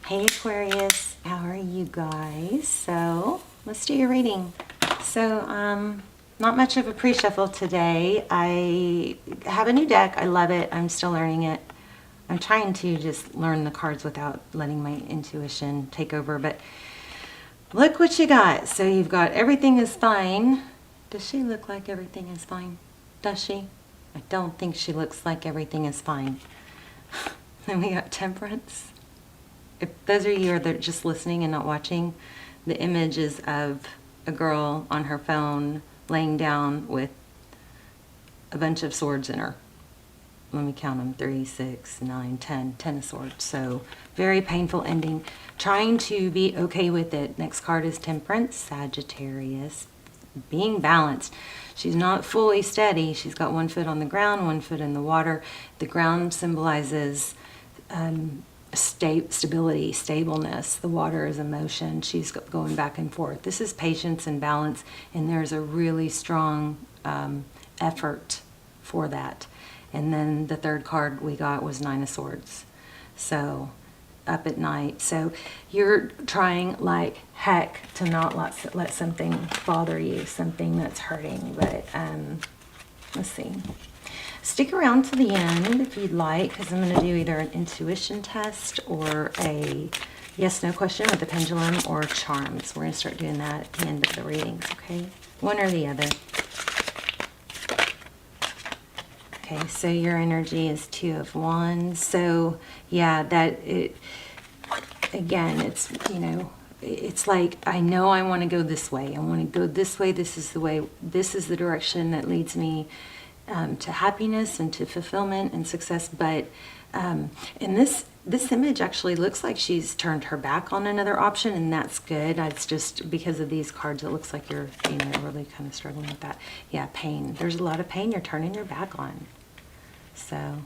Hey Aquarius, how are you guys? So let's do your reading. Not much of a pre-shuffle today. I have a new deck. I love it. I'm still learning it. I'm trying to just learn the cards without letting my intuition take over, but look what you got. So you've got everything is fine. Does she look like everything is fine? Does she? I don't think she looks like everything is fine. Then we got temperance. If those of you that are just listening and not watching, the image is of a girl on her phone laying down with a bunch of swords in her. Let me count them: 3, 6, 9, 10. 10 of swords. So very painful ending. Trying to be okay with it. Next card is temperance, Sagittarius. Being balanced. She's not fully steady. She's got one foot on the ground, one foot in the water. The ground symbolizes stability, stableness. The water is emotion. She's going back and forth. This is patience and balance, and there's a really strong effort for that. And then the third card we got was 9 of Swords. So up at night. So you're trying like heck to not let something bother you, something that's hurting. But let's see. Stick around to the end if you'd like, because I'm going to do either an intuition test or a yes-no question with the pendulum or charms. We're going to start doing that at the end of the readings, okay? One or the other. Okay, so your energy is 2 of Wands. So yeah, again, it's, you know, it's like, I know I want to go this way. I want to go this way. This is the way. This is the direction that leads me to happiness and to fulfillment and success. But in this image actually looks like she's turned her back on another option, and that's good. It's just because of these cards, it looks like you're, you know, really kind of struggling with that. Yeah, pain. There's a lot of pain you're turning your back on. So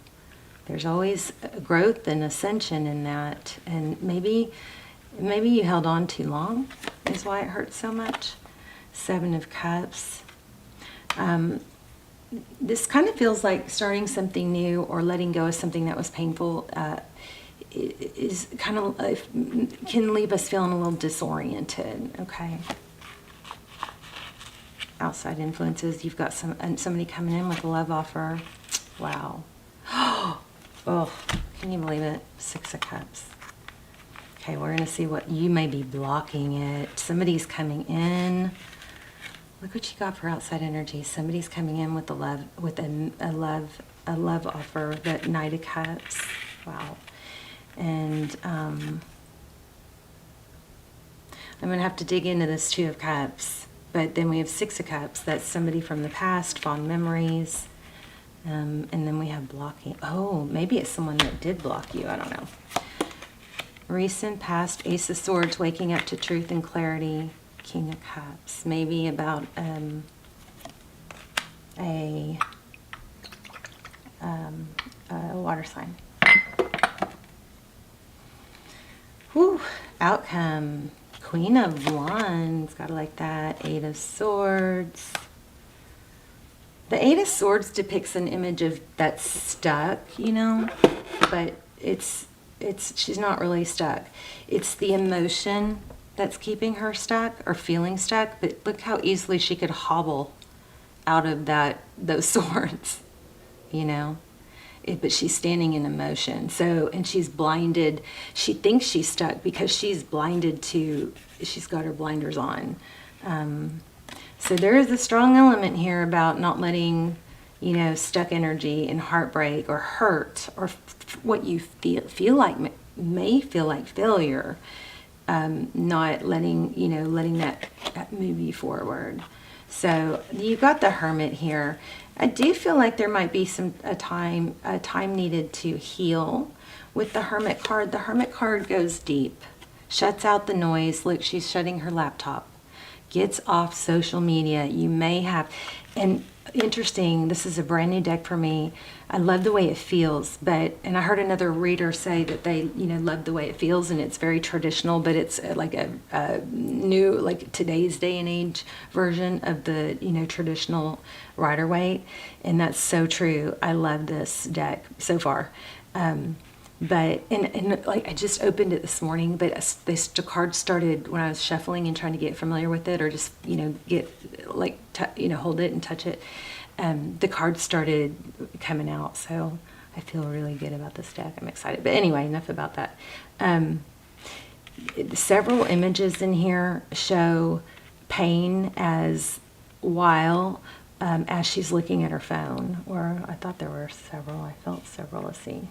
there's always growth and ascension in that, and maybe you held on too long is why it hurts so much. 7 of Cups. This kind of feels like starting something new or letting go of something that was painful is kind of can leave us feeling a little disoriented. Okay. Outside influences. You've got somebody coming in with a love offer. Wow. Oh, can you believe it? 6 of Cups. Okay, we're going to see what you may be blocking it. Somebody's coming in. Look what you got for outside energy. Somebody's coming in with a love offer. That Knight of Cups. Wow. And I'm going to have to dig into this 2 of Cups. But then we have 6 of Cups. That's somebody from the past, fond memories. And then we have blocking. Oh, maybe it's someone that did block you. I don't know. Recent, past, Ace of Swords, waking up to truth and clarity. King of Cups. Maybe about a water sign. Whew. Outcome. Queen of Wands. Gotta like that. 8 of Swords. The 8 of Swords depicts an image of that's stuck, you know, but she's not really stuck. It's the emotion that's keeping her stuck or feeling stuck, but look how easily she could hobble out of those swords, you know. But she's standing in emotion. So, and she's blinded. She thinks she's stuck because she's blinded to, she's got her blinders on. So there is a strong element here about not letting, you know, stuck energy and heartbreak or hurt or what you feel like may feel like failure, not letting, you know, letting that move you forward. So you've got the Hermit here. I do feel like there might be a time needed to heal with the Hermit card. The Hermit card goes deep, shuts out the noise. Look, she's shutting her laptop. Gets off social media. You may have, and interesting, this is a brand new deck for me. I love the way it feels, and I heard another reader say that they, you know, love the way it feels, and it's very traditional, but it's like a new, like today's day and age version of the, you know, traditional Rider-Waite, and that's so true. I love this deck so far. But, and like I just opened it this morning, but the card started when I was shuffling and trying to get familiar with it, or just, get like, hold it and touch it. The cards started coming out. So I feel really good about this deck. I'm excited. But anyway, enough about that. Several images in here show pain as she's looking at her phone. Or I thought there were several. I felt several. Let's see.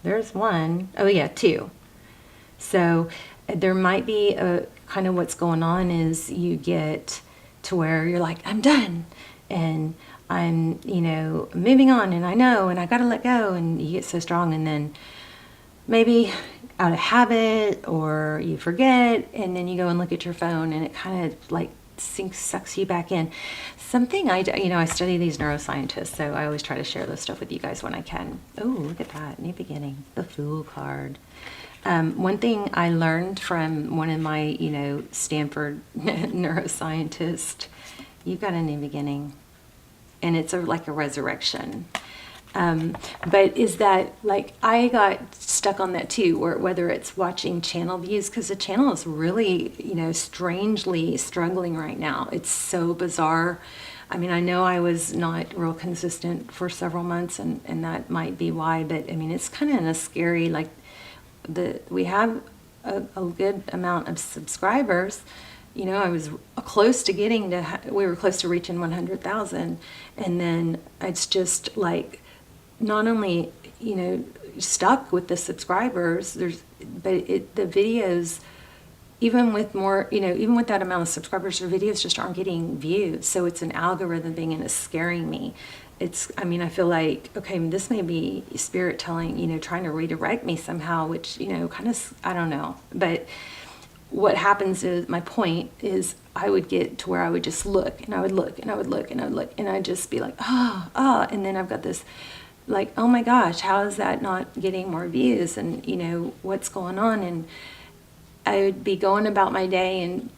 There's one. Oh yeah, two. So there might be a kind of what's going on is you get to where you're like, I'm done. And I'm, moving on, and I know, and I got to let go. And you get so strong, and then maybe out of habit or you forget, and then you go and look at your phone, and it kind of like sucks you back in. Something I study these neuroscientists, so I always try to share this stuff with you guys when I can. Oh, look at that, new beginning, the Fool card. One thing I learned from one of my, Stanford neuroscientists, you've got a new beginning, and it's like a resurrection. But is that, like, I got stuck on that too, or whether it's watching channel views, because the channel is really, strangely struggling right now. It's so bizarre. I mean, I know I was not real consistent for several months, and that might be why, but I mean, it's kind of in a scary, like, we have a good amount of subscribers. I was close to we were close to reaching 100,000, and then it's just like, not only, stuck with the subscribers, but the videos, even with more, even with that amount of subscribers, your videos just aren't getting views. So it's an algorithm thing, and it's scaring me. I feel like, okay, this may be spirit telling, trying to redirect me somehow, which, kind of, I don't know. But what happens is, my point is, I would get to where I would just look, and I would look, and I would look, and I would look, and I'd just be like, and then I've got this, like, oh my gosh, how is that not getting more views? And, what's going on? And I would be going about my day and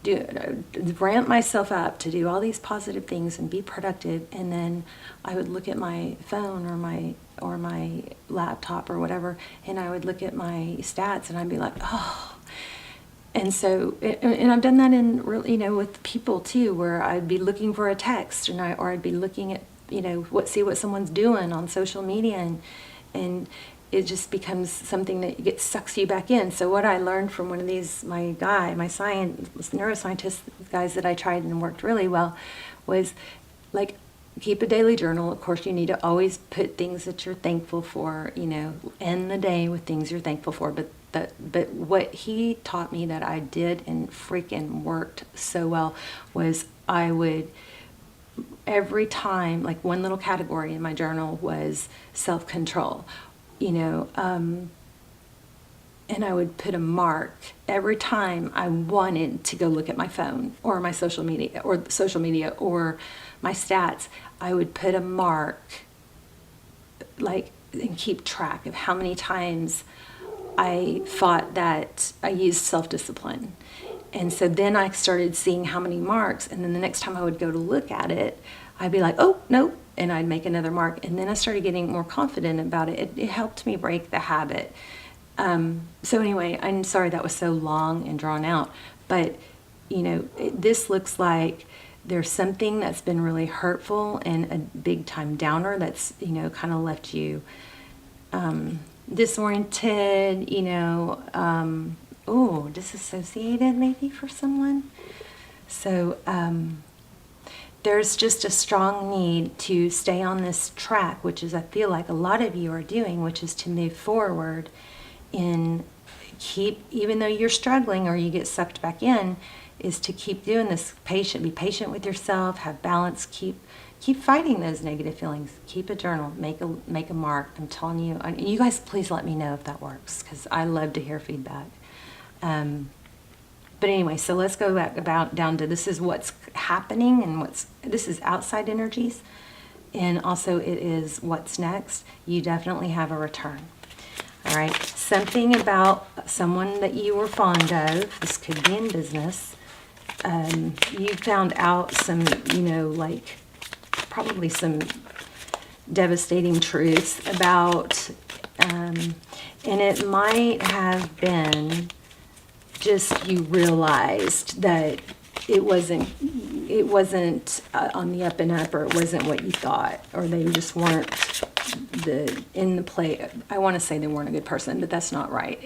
ramp myself up to do all these positive things and be productive. And then I would look at my phone or my laptop or whatever, and I would look at my stats, and I'd be like, oh. And so, and I've done that in, with people too, where I'd be looking for a text, or I'd be looking at, see what someone's doing on social media, and it just becomes something that sucks you back in. So what I learned from one of these, my neuroscientist guys that I tried and worked really well, was like, keep a daily journal. Of course, you need to always put things that you're thankful for, end the day with things you're thankful for. But what he taught me that I did and freaking worked so well was, I would, every time, like, one little category in my journal was self-control, and I would put a mark every time I wanted to go look at my phone or my social media or my stats. I would put a mark, like, and keep track of how many times I thought that I used self-discipline. And so then I started seeing how many marks, and then the next time I would go to look at it, I'd be like, oh, no, and I'd make another mark. And then I started getting more confident about it. It helped me break the habit. So anyway, I'm sorry that was so long and drawn out, but, this looks like there's something that's been really hurtful and a big time downer that's, kind of left you disoriented, disassociated maybe for someone. So there's just a strong need to stay on this track, which is, I feel like a lot of you are doing, which is to move forward in even though you're struggling or you get sucked back in, is to keep doing this. Be patient with yourself, have balance, keep fighting those negative feelings. Keep a journal, make a mark. I'm telling you, you guys, please let me know if that works, because I love to hear feedback. But anyway, so let's go back down to, this is what's happening, and this is outside energies, and also it is what's next. You definitely have a return. All right, something about someone that you were fond of. This could be in business. You found out some, like, probably some devastating truths about, and it might have been just you realized that it wasn't on the up and up, or it wasn't what you thought, or they just weren't in the play. I want to say they weren't a good person, but that's not right.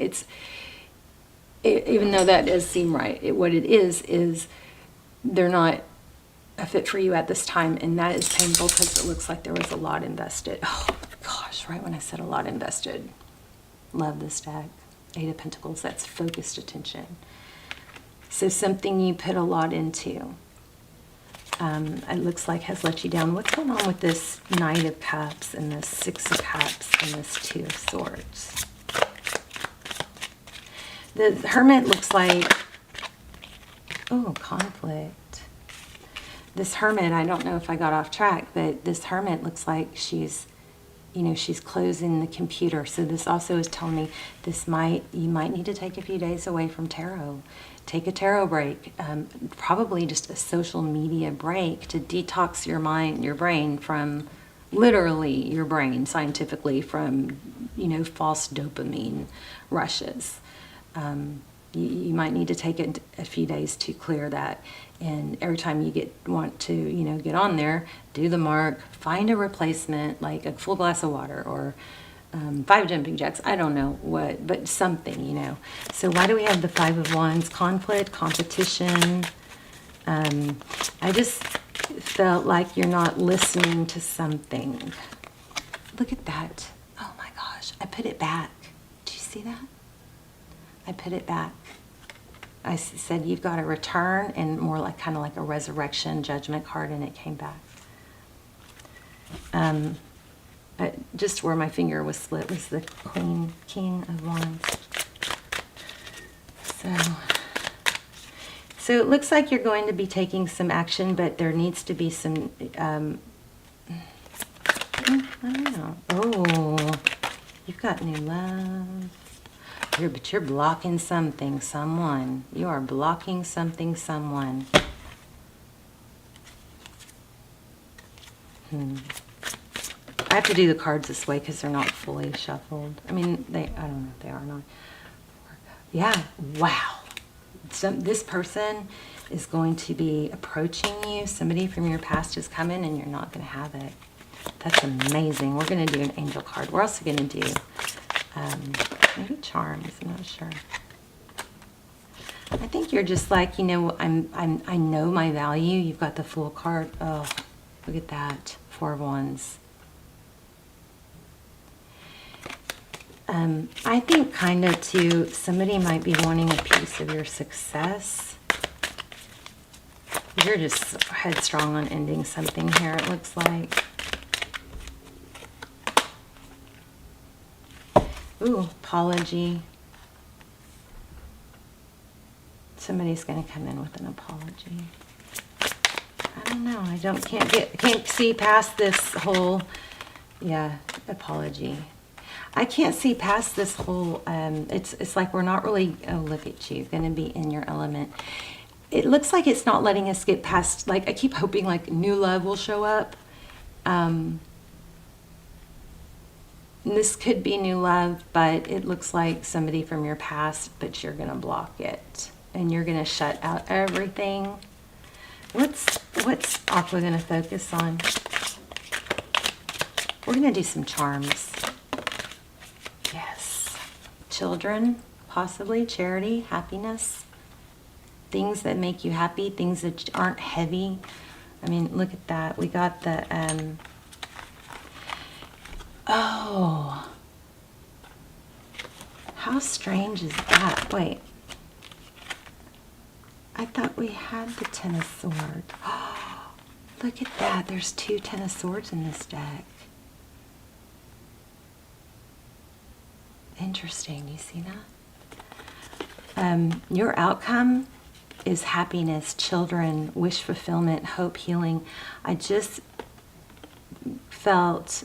Even though that does seem right, what it is they're not a fit for you at this time, and that is painful because it looks like there was a lot invested. Oh gosh, right when I said a lot invested. Love this deck. Eight of Pentacles, that's focused attention. So something you put a lot into, it looks like has let you down. What's going on with this Knight of Cups and this Six of Cups and this Two of Swords? The Hermit looks like, oh, conflict. This Hermit, I don't know if I got off track, but this Hermit looks like she's closing the computer. So this also is telling me you might need to take a few days away from tarot. Take a tarot break, probably just a social media break to detox your mind, your brain from, literally your brain, scientifically, from, false dopamine rushes. You might need to take a few days to clear that. And every time you want to get on there, do the mark, find a replacement, like a full glass of water, or 5 jumping jacks. I don't know what, but something, So why do we have the Five of Wands? Conflict, competition. I just felt like you're not listening to something. Look at that. Oh my gosh. I put it back. Do you see that? I put it back. I said you've got to return, and more like kind of like a resurrection judgment card, and it came back. Just where my finger was split was the King of Wands. So it looks like you're going to be taking some action, but there needs to be some, I don't know. Oh, you've got new love. But you're blocking something, someone. You are blocking something, someone. I have to do the cards this way because they're not fully shuffled. I mean, I don't know if they are or not. Yeah, wow. This person is going to be approaching you. Somebody from your past is coming, and you're not going to have it. That's amazing. We're going to do an angel card. We're also going to do maybe charms. I'm not sure. I think you're just like, I know my value. You've got the Fool card. Oh, look at that. 4 of Wands. I think kind of too, somebody might be wanting a piece of your success. You're just headstrong on ending something here, it looks like. Ooh, apology. Somebody's going to come in with an apology. I don't know. Can't see past this whole, apology. I can't see past this whole, it's like we're not really, oh, look at you, going to be in your element. It looks like it's not letting us get past, like, I keep hoping, like, new love will show up. This could be new love, but it looks like somebody from your past, but you're going to block it. And you're going to shut out everything. What's Aqua going to focus on? We're going to do some charms. Yes. Children, possibly, charity, happiness. Things that make you happy, things that aren't heavy. I mean, look at that. We got the, oh. How strange is that? Wait. I thought we had the Ten of Swords. Oh, look at that. There's 2 Ten of Swords in this deck. Interesting. You see that? Your outcome is happiness, children, wish fulfillment, hope, healing. I just felt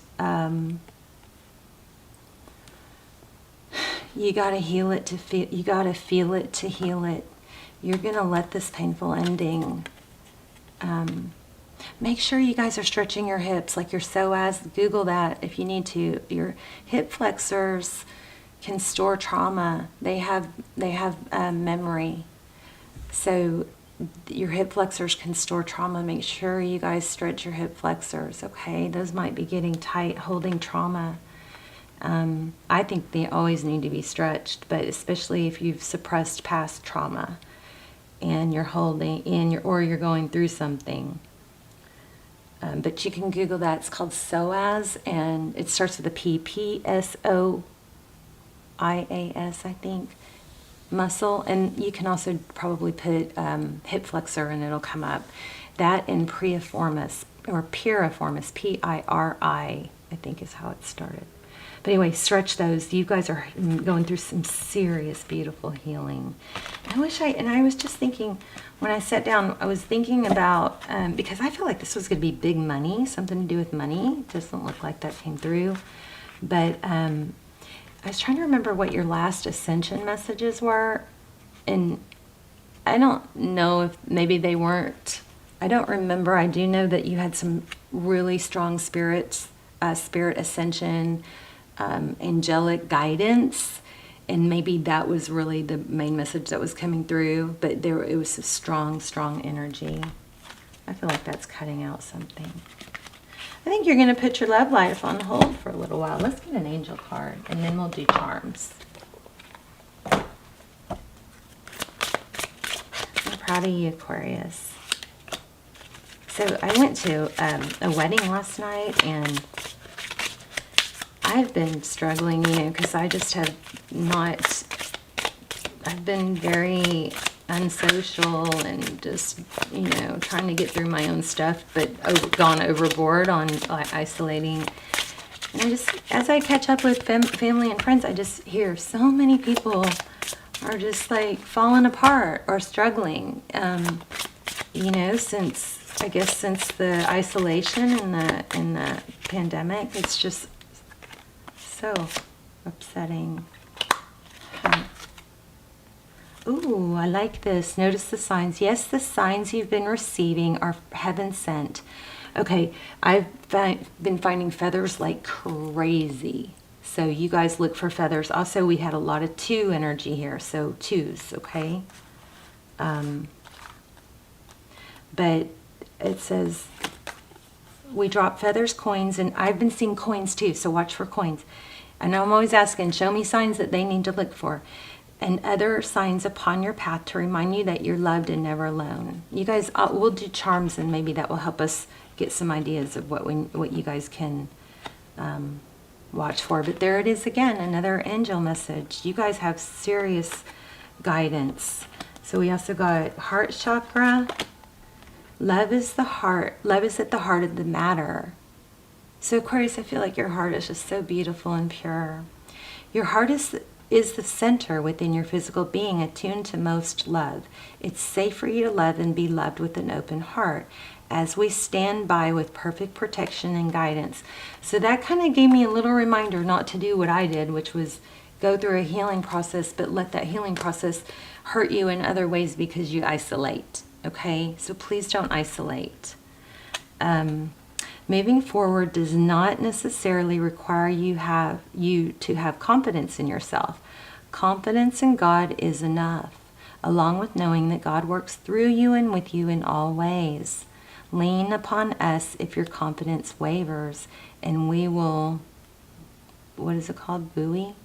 you got to heal it to feel. You got to feel it to heal it. You're going to let this painful ending Make sure you guys are stretching your hips like your psoas. Google that if you need to. Your hip flexors can store trauma. They have memory. So your hip flexors can store trauma. Make sure you guys stretch your hip flexors, okay? Those might be getting tight, holding trauma. I think they always need to be stretched, but especially if you've suppressed past trauma and you're holding in or you're going through something. But you can Google that. It's called psoas, and it starts with a P, P-S-O-I-A-S, I think, muscle. And you can also probably put hip flexor, and it'll come up. That and piriformis, or piriformis, P-I-R-I, I think is how it started. But anyway, stretch those. You guys are going through some serious, beautiful healing. I was just thinking, when I sat down, I was thinking about, because I feel like this was going to be big money, something to do with money. It doesn't look like that came through. But I was trying to remember what your last ascension messages were. And I don't know if maybe they weren't. I don't remember. I do know that you had some really strong spirit ascension, angelic guidance, and maybe that was really the main message that was coming through, but it was a strong energy. I feel like that's cutting out something. I think you're going to put your love life on hold for a little while. Let's get an angel card, and then we'll do charms. I'm proud of you, Aquarius. So I went to a wedding last night, and I've been struggling, because I just have not, I've been very unsocial and just, trying to get through my own stuff, but gone overboard on isolating. And I just, as I catch up with family and friends, I just hear so many people are just like falling apart or struggling, since the isolation and the pandemic. It's just so upsetting. Ooh, I like this. Notice the signs. Yes, the signs you've been receiving are heaven sent. Okay, I've been finding feathers like crazy. So you guys look for feathers. Also, we had a lot of 2 energy here, so 2s, okay? But it says, we drop feathers, coins, and I've been seeing coins too, so watch for coins. And I'm always asking, show me signs that they need to look for. And other signs upon your path to remind you that you're loved and never alone. You guys, we'll do charms, and maybe that will help us get some ideas of what you guys can watch for. But there it is again, another angel message. You guys have serious guidance. So we also got heart chakra. Love is the heart. Love is at the heart of the matter. So Aquarius, I feel like your heart is just so beautiful and pure. Your heart is the center within your physical being, attuned to most love. It's safe for you to love and be loved with an open heart as we stand by with perfect protection and guidance. So that kind of gave me a little reminder not to do what I did, which was go through a healing process, but let that healing process hurt you in other ways because you isolate. Okay? So please don't isolate. Moving forward does not necessarily require you to have confidence in yourself. Confidence in God is enough, along with knowing that God works through you and with you in all ways. Lean upon us if your confidence wavers, and we will, what is it called? Buoy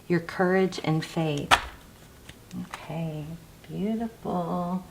your courage and faith. Okay, beautiful.